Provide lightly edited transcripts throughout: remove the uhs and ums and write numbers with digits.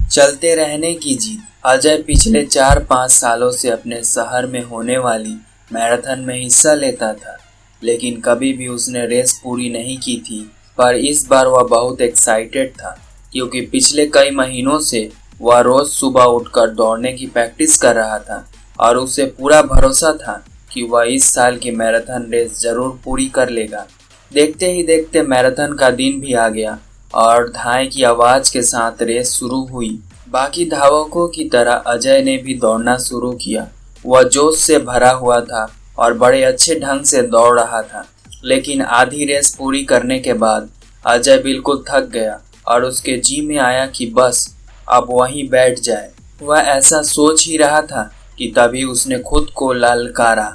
चलते रहने की जीत। अजय पिछले 4-5 सालों से अपने शहर में होने वाली मैराथन में हिस्सा लेता था, लेकिन कभी भी उसने रेस पूरी नहीं की थी। पर इस बार वह बहुत एक्साइटेड था, क्योंकि पिछले कई महीनों से वह रोज सुबह उठकर दौड़ने की प्रैक्टिस कर रहा था और उसे पूरा भरोसा था कि वह इस साल की मैराथन रेस जरूर पूरी कर लेगा। देखते ही देखते मैराथन का दिन भी आ गया और धाए की आवाज के साथ रेस शुरू हुई। बाकी धावकों की तरह अजय ने भी दौड़ना शुरू किया। वह जोश से भरा हुआ था और बड़े अच्छे ढंग से दौड़ रहा था, लेकिन आधी रेस पूरी करने के बाद अजय बिल्कुल थक गया और उसके जी में आया कि बस अब वहीं बैठ जाए। वह ऐसा सोच ही रहा था कि तभी उसने खुद को ललकारा,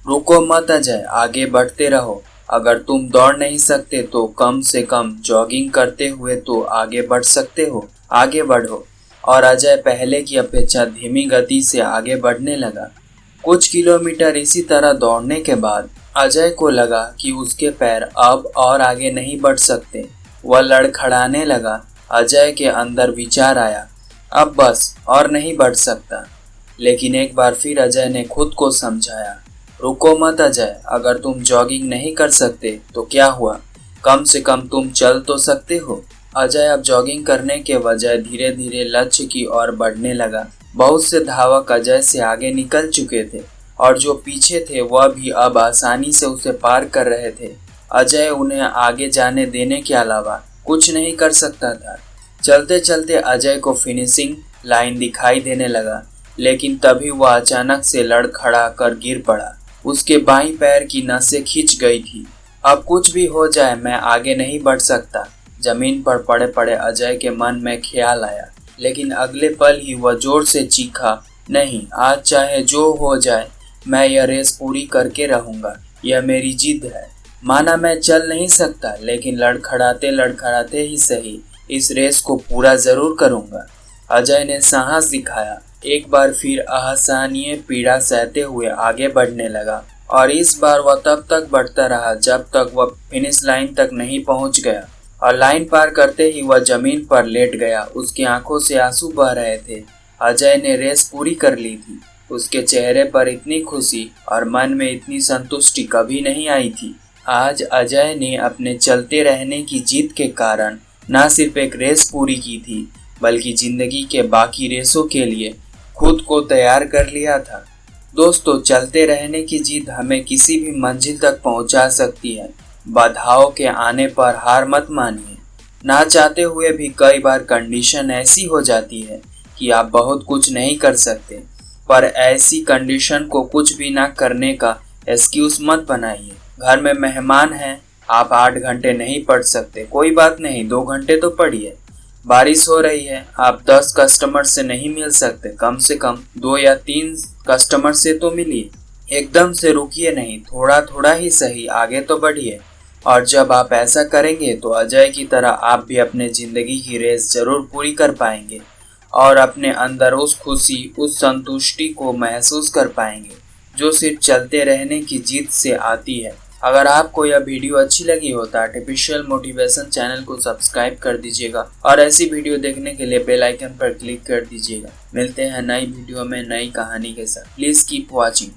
रुको मत अजय, आगे बढ़ते रहो। अगर तुम दौड़ नहीं सकते तो कम से कम जॉगिंग करते हुए तो आगे बढ़ सकते हो, आगे बढ़ो। और अजय पहले की अपेक्षा धीमी गति से आगे बढ़ने लगा। कुछ किलोमीटर इसी तरह दौड़ने के बाद अजय को लगा कि उसके पैर अब और आगे नहीं बढ़ सकते। वह लड़खड़ाने लगा। अजय के अंदर विचार आया, अब बस और नहीं बढ़ सकता। लेकिन एक बार फिर अजय ने खुद को समझाया, रुको मत अजय, अगर तुम जॉगिंग नहीं कर सकते तो क्या हुआ, कम से कम तुम चल तो सकते हो। अजय अब जॉगिंग करने के बजाय धीरे धीरे लक्ष्य की ओर बढ़ने लगा। बहुत से धावक अजय से आगे निकल चुके थे और जो पीछे थे वह भी अब आसानी से उसे पार कर रहे थे। अजय उन्हें आगे जाने देने के अलावा कुछ नहीं कर सकता था। चलते चलते अजय को फिनिशिंग लाइन दिखाई देने लगा, लेकिन तभी वह अचानक से लड़खड़ा कर गिर पड़ा। उसके बाईं पैर की नसें खिंच गई थी। अब कुछ भी हो जाए मैं आगे नहीं बढ़ सकता। जमीन पर पड़े पड़े अजय के मन में ख्याल आया, लेकिन अगले पल ही वह जोर से चीखा, नहीं, आज चाहे जो हो जाए मैं यह रेस पूरी करके रहूंगा, यह मेरी जिद है। माना मैं चल नहीं सकता, लेकिन लड़खड़ाते लड़खड़ाते ही सही इस रेस को पूरा जरूर करूंगा। अजय ने साहस दिखाया। एक बार फिर असहनीय पीड़ा सहते हुए आगे बढ़ने लगा और इस बार वह तब तक बढ़ता रहा जब तक वह फिनिश लाइन तक नहीं पहुंच गया। और लाइन पार करते ही वह जमीन पर लेट गया। उसकी आंखों से आंसू बह रहे थे। अजय ने रेस पूरी कर ली थी। उसके चेहरे पर इतनी खुशी और मन में इतनी संतुष्टि कभी नहीं आई थी। आज अजय ने अपने चलते रहने की जीत के कारण न सिर्फ एक रेस पूरी की थी, बल्कि जिंदगी के बाकी रेसों के लिए खुद को तैयार कर लिया था। दोस्तों, चलते रहने की जीत हमें किसी भी मंजिल तक पहुंचा सकती है। बाधाओं के आने पर हार मत मानिए। ना चाहते हुए भी कई बार कंडीशन ऐसी हो जाती है कि आप बहुत कुछ नहीं कर सकते, पर ऐसी कंडीशन को कुछ भी ना करने का एक्सक्यूज मत बनाइए। घर में मेहमान हैं, आप 8 घंटे नहीं पढ़ सकते, कोई बात नहीं, 2 घंटे तो पढ़िए। बारिश हो रही है, आप 10 कस्टमर से नहीं मिल सकते, कम से कम 2 या 3 कस्टमर से तो मिलिए। एकदम से रुकिए नहीं, थोड़ा थोड़ा ही सही आगे तो बढ़िए। और जब आप ऐसा करेंगे तो अजय की तरह आप भी अपने जिंदगी की रेस जरूर पूरी कर पाएंगे और अपने अंदर उस खुशी, उस संतुष्टि को महसूस कर पाएंगे जो सिर्फ चलते रहने की जीत से आती है। अगर आपको यह वीडियो अच्छी लगी हो तो आर्टिफिशियल मोटिवेशन चैनल को सब्सक्राइब कर दीजिएगा और ऐसी वीडियो देखने के लिए बेल आइकन पर क्लिक कर दीजिएगा। मिलते हैं नई वीडियो में नई कहानी के साथ। Please keep watching.